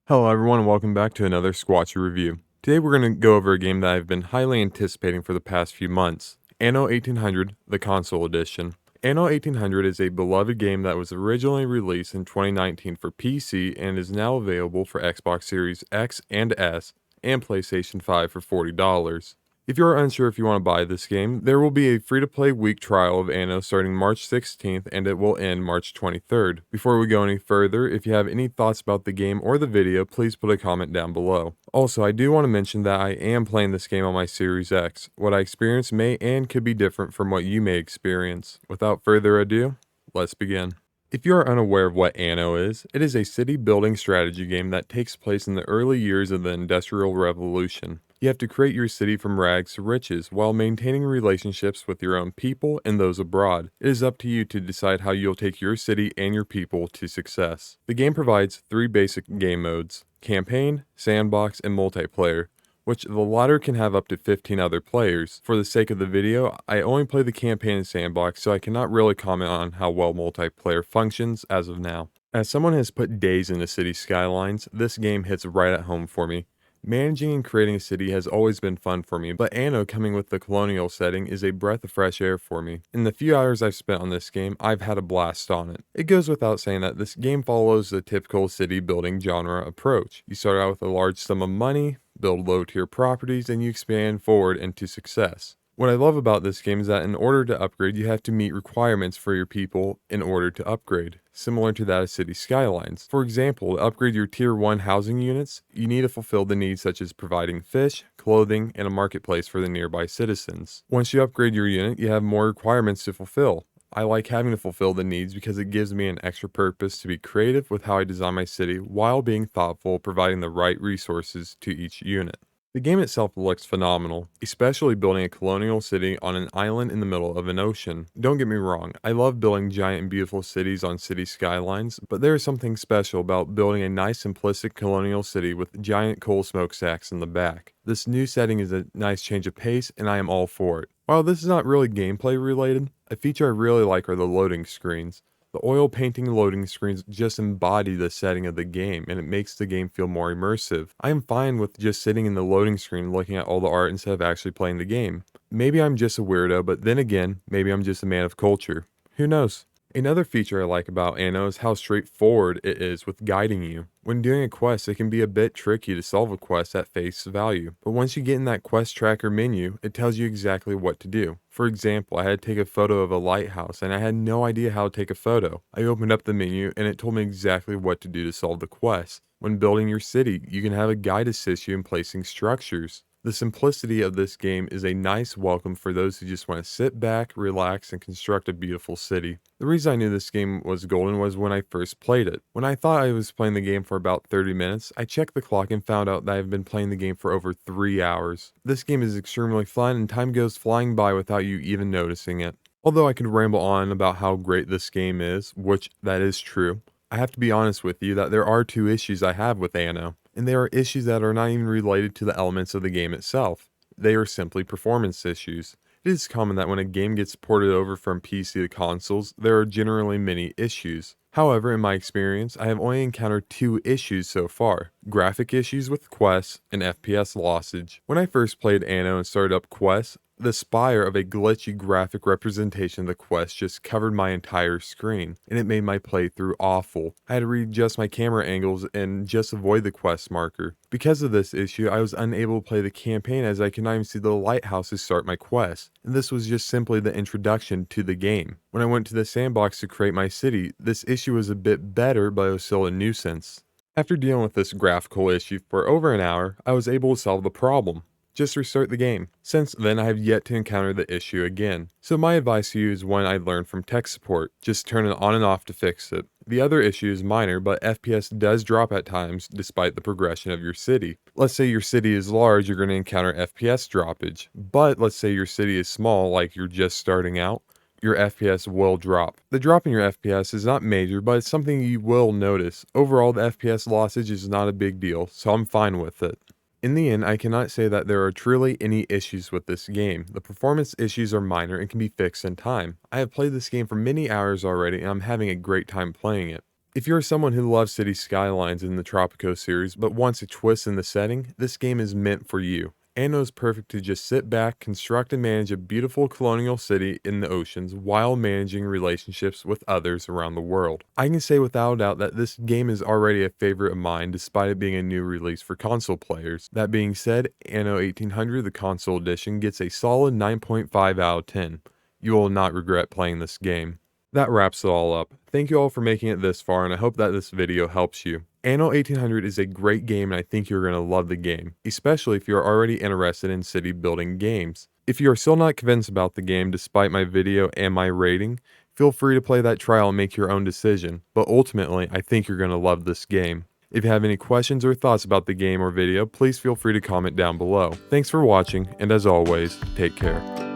Hello everyone and welcome back to another Squatchy review. Today we're going to go over a game that I've been highly anticipating for the past few months, Anno 1800, the console edition. Anno 1800 is a beloved game that was originally released in 2019 for PC and is now available for Xbox Series X and S and PlayStation 5 for $40. If you are unsure if you want to buy this game, there will be a free-to-play week trial of Anno starting March 16th and it will end March 23rd. Before we go any further, if you have any thoughts about the game or the video, please put a comment down below. Also, I do want to mention that I am playing this game on my Series X. What I experience may and could be different from what you may experience. Without further ado, let's begin. If you are unaware of what Anno is, it is a city building strategy game that takes place in the early years of the Industrial Revolution. You have to create your city from rags to riches while maintaining relationships with your own people and those abroad. It is up to you to decide how you'll take your city and your people to success. The game provides three basic game modes: campaign, sandbox, and multiplayer, which the latter can have up to 15 other players. For the sake of the video, I only play the campaign and sandbox, so I cannot really comment on how well multiplayer functions as of now. As someone has put days into city skylines, this game hits right at home for me. Managing and creating a city has always been fun for me, but Anno coming with the colonial setting is a breath of fresh air for me. In the few hours I've spent on this game, I've had a blast on it. It goes without saying that this game follows the typical city building genre approach. You start out with a large sum of money, build low-tier properties, and you expand forward into success. What I love about this game is that in order to upgrade, you have to meet requirements for your people in order to upgrade, similar to that of City Skylines. For example, to upgrade your Tier 1 housing units, you need to fulfill the needs such as providing fish, clothing, and a marketplace for the nearby citizens. Once you upgrade your unit, you have more requirements to fulfill. I like having to fulfill the needs because it gives me an extra purpose to be creative with how I design my city while being thoughtful, providing the right resources to each unit. The game itself looks phenomenal, especially building a colonial city on an island in the middle of an ocean. Don't get me wrong, I love building giant and beautiful cities on city skylines, but there is something special about building a nice simplistic colonial city with giant coal smokestacks in the back. This new setting is a nice change of pace and I am all for it. While this is not really gameplay related, a feature I really like are the loading screens. The oil painting loading screens just embody the setting of the game, and it makes the game feel more immersive. I am fine with just sitting in the loading screen looking at all the art instead of actually playing the game. Maybe I'm just a weirdo, but then again, maybe I'm just a man of culture. Who knows? Another feature I like about Anno is how straightforward it is with guiding you. When doing a quest, it can be a bit tricky to solve a quest at face value, but once you get in that quest tracker menu, it tells you exactly what to do. For example, I had to take a photo of a lighthouse and I had no idea how to take a photo. I opened up the menu and it told me exactly what to do to solve the quest. When building your city, you can have a guide assist you in placing structures. The simplicity of this game is a nice welcome for those who just want to sit back, relax, and construct a beautiful city. The reason I knew this game was golden was when I first played it. When I thought I was playing the game for about 30 minutes, I checked the clock and found out that I've been playing the game for over 3 hours. This game is extremely fun and time goes flying by without you even noticing it. Although I could ramble on about how great this game is, which that is true, I have to be honest with you that there are two issues I have with Anno. And they are issues that are not even related to the elements of the game itself. They are simply performance issues. It is common that when a game gets ported over from PC to consoles, there are generally many issues. However, in my experience, I have only encountered two issues so far: graphic issues with quests and FPS lossage. When I first played Anno and started up quests, the spire of a glitchy graphic representation of the quest just covered my entire screen, and it made my playthrough awful. I had to readjust my camera angles and just avoid the quest marker. Because of this issue, I was unable to play the campaign as I could not even see the lighthouse to start my quest, and this was just simply the introduction to the game. When I went to the sandbox to create my city, this issue was a bit better, but it was still a nuisance. After dealing with this graphical issue for over an hour, I was able to solve the problem. Just restart the game. Since then, I have yet to encounter the issue again. So my advice to you is one I learned from tech support. Just turn it on and off to fix it. The other issue is minor, but FPS does drop at times despite the progression of your city. Let's say your city is large, you're going to encounter FPS droppage. But let's say your city is small, like you're just starting out, your FPS will drop. The drop in your FPS is not major, but it's something you will notice. Overall, the FPS lossage is not a big deal, so I'm fine with it. In the end, I cannot say that there are truly any issues with this game. The performance issues are minor and can be fixed in time. I have played this game for many hours already and I'm having a great time playing it. If you're someone who loves city skylines in the Tropico series but wants a twist in the setting, this game is meant for you. Anno is perfect to just sit back, construct and manage a beautiful colonial city in the oceans while managing relationships with others around the world. I can say without a doubt that this game is already a favorite of mine despite it being a new release for console players. That being said, Anno 1800, the console edition, gets a solid 9.5 out of 10. You will not regret playing this game. That wraps it all up. Thank you all for making it this far, and I hope that this video helps you. Anno 1800 is a great game, and I think you're going to love the game, especially if you're already interested in city building games. If you are still not convinced about the game despite my video and my rating, feel free to play that trial and make your own decision, but ultimately, I think you're going to love this game. If you have any questions or thoughts about the game or video, please feel free to comment down below. Thanks for watching, and as always, take care.